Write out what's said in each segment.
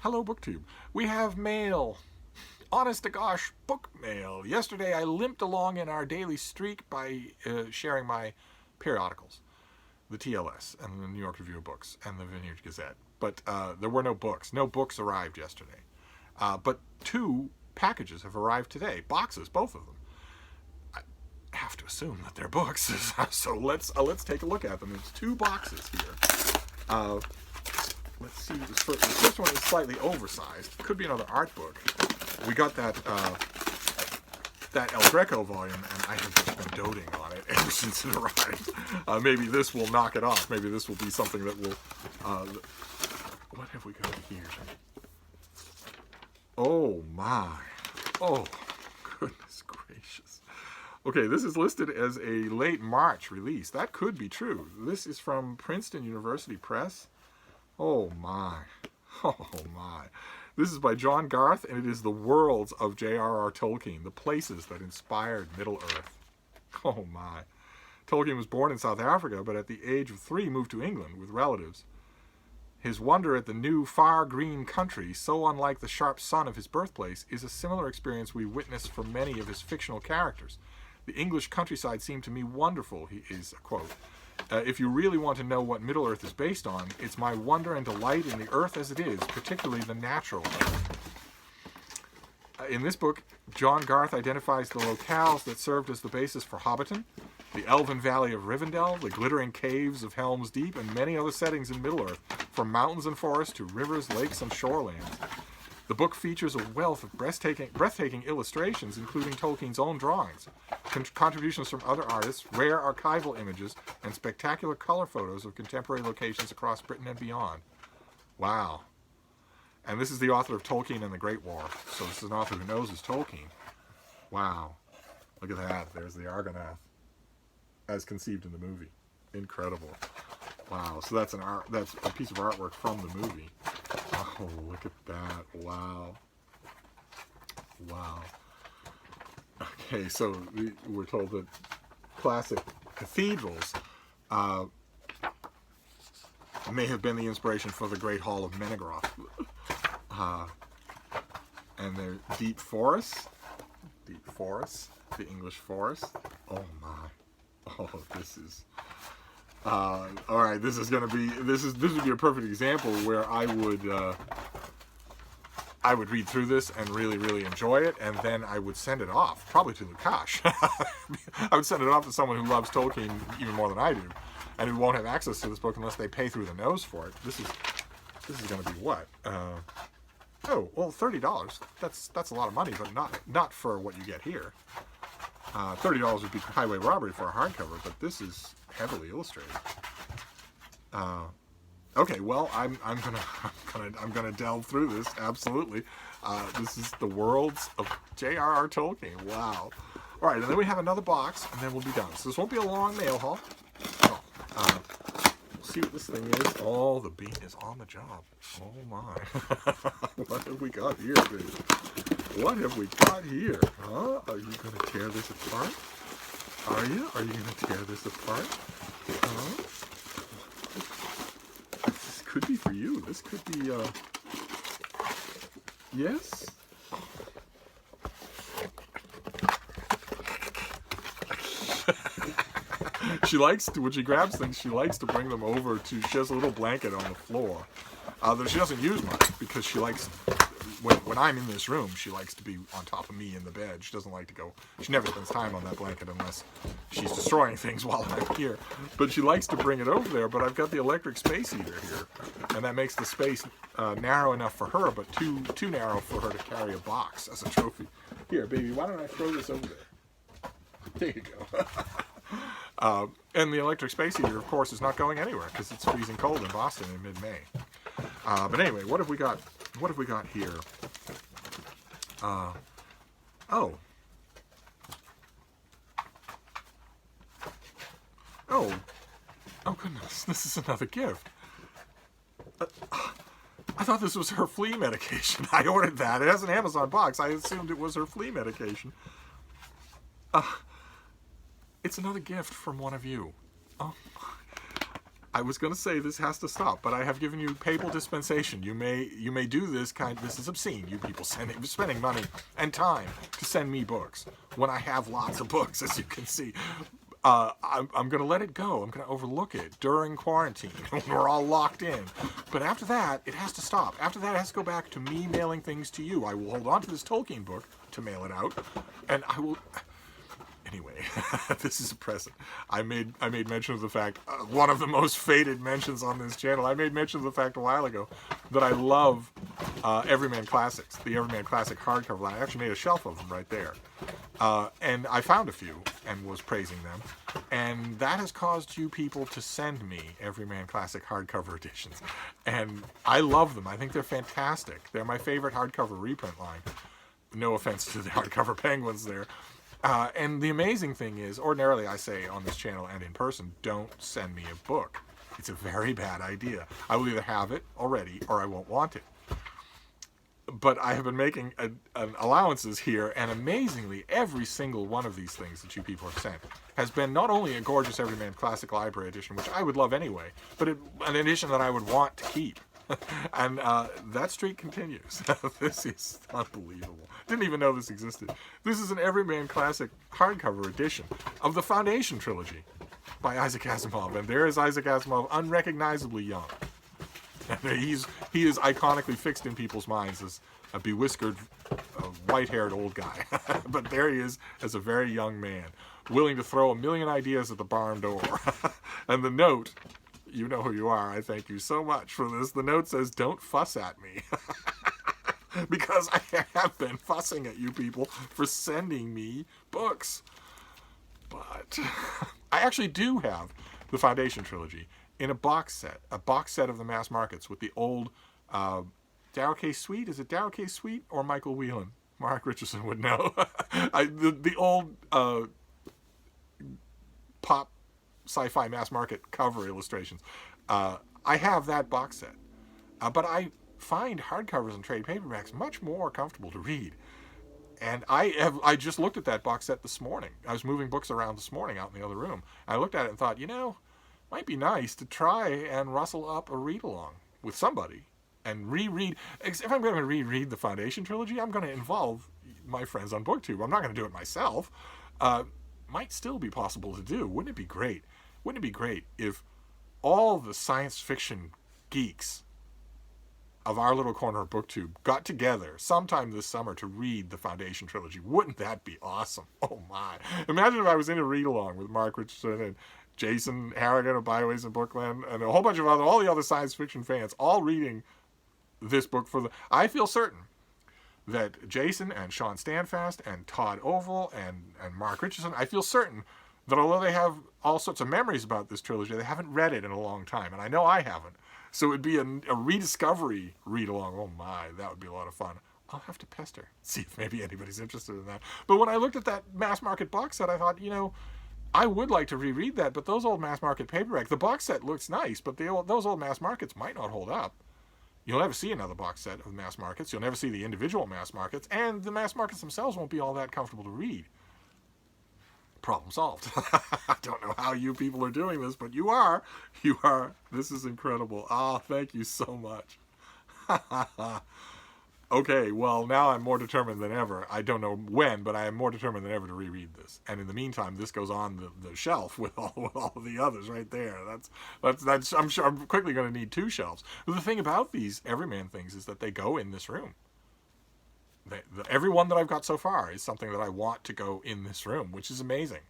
Hello, BookTube. We have mail. Honest to gosh, book mail. Yesterday I limped along in our daily streak by sharing my periodicals, the TLS and the New York Review of Books and the Vineyard Gazette. But there were no books. No books arrived yesterday. But 2 packages have arrived today. Boxes, both of them. I have to assume that they're books. So let's take a look at them. There's 2 boxes here. Let's see. The first one is slightly oversized. Could be another art book. We got that El Greco volume, and I have just been doting on it ever since it arrived. Maybe this will knock it off. Maybe this will be something that will... what have we got here? Oh, my. Oh, goodness gracious. Okay, this is listed as a late March release. That could be true. This is from Princeton University Press. Oh, my. Oh, my. This is by John Garth, and it is the worlds of J.R.R. Tolkien, the places that inspired Middle-earth. Oh, my. Tolkien was born in South Africa, but at the age of 3 moved to England with relatives. His wonder at the new, far green country, so unlike the sharp sun of his birthplace, is a similar experience we witness for many of his fictional characters. The English countryside seemed to me wonderful, is a quote. If you really want to know what Middle-earth is based on, it's my wonder and delight in the earth as it is, particularly the natural earth. In this book, John Garth identifies the locales that served as the basis for Hobbiton, the elven valley of Rivendell, the glittering caves of Helm's Deep, and many other settings in Middle-earth, from mountains and forests to rivers, lakes, and shorelands. The book features a wealth of breathtaking illustrations, including Tolkien's own drawings, contributions from other artists, rare archival images, and spectacular color photos of contemporary locations across Britain and beyond. Wow. And this is the author of Tolkien and the Great War, so this is an author who knows his Tolkien. Wow. Look at that. There's the Argonath, as conceived in the movie. Incredible. Wow. So that's a piece of artwork from the movie. Oh, look at that. Wow. Wow. Okay, so we're told that classic cathedrals may have been the inspiration for the Great Hall of Menegroth. And they're deep forests, the English forest. Oh my. Oh, this is... all right, this is going to be... This would be a perfect example where I would read through this and really, really enjoy it, and then I would send it off, probably to Lukash. I would send it off to someone who loves Tolkien even more than I do, and who won't have access to this book unless they pay through the nose for it. This is going to be what? Oh, well, $30. That's a lot of money, but not for what you get here. $30 would be highway robbery for a hardcover, but this is heavily illustrated. Okay, well, I'm gonna delve through this. Absolutely. This is the worlds of J.R.R. Tolkien. Wow. All right, and then we have another box, and then we'll be done. So this won't be a long mail haul. Oh, we'll see what this thing is. Oh, the bean is on the job. Oh my. What have we got here, dude? What have we got here? Huh? Are you gonna tear this apart? Are you? Are you gonna tear this apart? Huh? This could be for you. This could be, yes? She likes to, when she grabs things, she likes to bring them over to, she has a little blanket on the floor that she doesn't use much because she likes, when I'm in this room, she likes to be on top of me in the bed. She doesn't like to go, she never spends time on that blanket unless she's destroying things while I'm here. But she likes to bring it over there, but I've got the electric space heater here, and that makes the space narrow enough for her, but too narrow for her to carry a box as a trophy. Here, baby, why don't I throw this over there? There you go. And the electric space heater, of course, is not going anywhere because it's freezing cold in Boston in mid-May. But anyway, what have we got? What have we got here? Oh, goodness, this is another gift. I thought this was her flea medication. I ordered that. It has an Amazon box. I assumed it was her flea medication. It's another gift from one of you. Oh, I was going to say this has to stop, but I have given you papal dispensation. You may do this kind. This is obscene. You people spending money and time to send me books when I have lots of books, as you can see. I'm going to let it go. I'm going to overlook it during quarantine when we're all locked in. But after that, it has to stop. After that, it has to go back to me mailing things to you. I will hold on to this Tolkien book to mail it out, and I will. Anyway, this is a present. I made mention of the fact, one of the most faded mentions on this channel, I made mention of the fact a while ago that I love Everyman Classics, the Everyman Classic hardcover line. I actually made a shelf of them right there. And I found a few and was praising them. And that has caused you people to send me Everyman Classic hardcover editions. And I love them. I think they're fantastic. They're my favorite hardcover reprint line. No offense to the hardcover penguins there. And the amazing thing is, ordinarily I say on this channel and in person, don't send me a book. It's a very bad idea. I will either have it already or I won't want it. But I have been making allowances here, and amazingly, every single one of these things that you people have sent has been not only a gorgeous Everyman Classic Library edition, which I would love anyway, but an edition that I would want to keep. And that streak continues. This is unbelievable. Didn't even know this existed. This is an Everyman Classic hardcover edition of the Foundation trilogy by Isaac Asimov. And there is Isaac Asimov, unrecognizably young. And he is iconically fixed in people's minds as a bewhiskered, white-haired old guy. But there he is as a very young man, willing to throw a million ideas at the barn door. And the note... You know who you are. I thank you so much for this. The note says, "Don't fuss at me." Because I have been fussing at you people for sending me books. But I actually do have the Foundation trilogy in a box set of the mass markets with the old Dow K. Sweet. Is it Dow K. Sweet or Michael Whelan? Mark Richardson would know. The old pop sci-fi mass market cover illustrations. I have that box set, but I find hardcovers and trade paperbacks much more comfortable to read. And I just looked at that box set this morning. I was moving books around this morning out in the other room. I looked at it and thought, might be nice to try and rustle up a read-along with somebody and reread. If I'm going to reread the Foundation trilogy, I'm going to involve my friends on BookTube. I'm not going to do it myself. Might still be possible to do. Wouldn't it be great? Wouldn't it be great if all the science fiction geeks of our little corner of BookTube got together sometime this summer to read the Foundation trilogy? Wouldn't that be awesome? Oh my. Imagine if I was in a read-along with Mark Richardson and Jason Harrigan of Byways and Bookland and a whole bunch of all the other science fiction fans all reading this book I feel certain that Jason and Sean Standfast and Todd Oval and Mark Richardson, I feel certain that although they have all sorts of memories about this trilogy, they haven't read it in a long time. And I know I haven't. So it'd be a rediscovery read-along. Oh my, that would be a lot of fun. I'll have to pester, see if maybe anybody's interested in that. But when I looked at that mass market box set, I thought, I would like to reread that, but those old mass market paperbacks, the box set looks nice, but those old mass markets might not hold up. You'll never see another box set of mass markets. You'll never see the individual mass markets, and the mass markets themselves won't be all that comfortable to read. Problem solved. I don't know how you people are doing this, but you are. You are. This is incredible. Thank you so much. Okay, well, now I'm more determined than ever. I don't know when, but I am more determined than ever to reread this. And in the meantime, this goes on the shelf with all of the others right there. That's. I'm sure I'm quickly going to need 2 shelves. But the thing about these Everyman things is that they go in this room. Every one that I've got so far is something that I want to go in this room, which is amazing.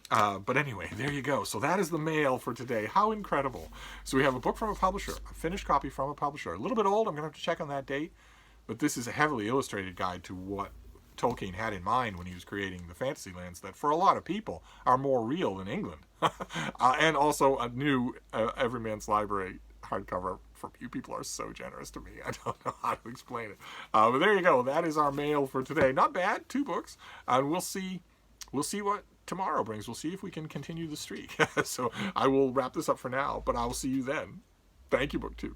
But anyway, there you go. So that is the mail for today. How incredible. So we have a book from a publisher, a finished copy from a publisher. A little bit old. I'm going to have to check on that date. But this is a heavily illustrated guide to what Tolkien had in mind when he was creating the fantasy lands that for a lot of people are more real than England. And also a new Everyman's Library hardcover. You people are so generous to me. I don't know how to explain it. But there you go. That is our mail for today. Not bad. 2 books. And we'll see what tomorrow brings. We'll see if we can continue the streak. So I will wrap this up for now, but I will see you then. Thank you, BookTube.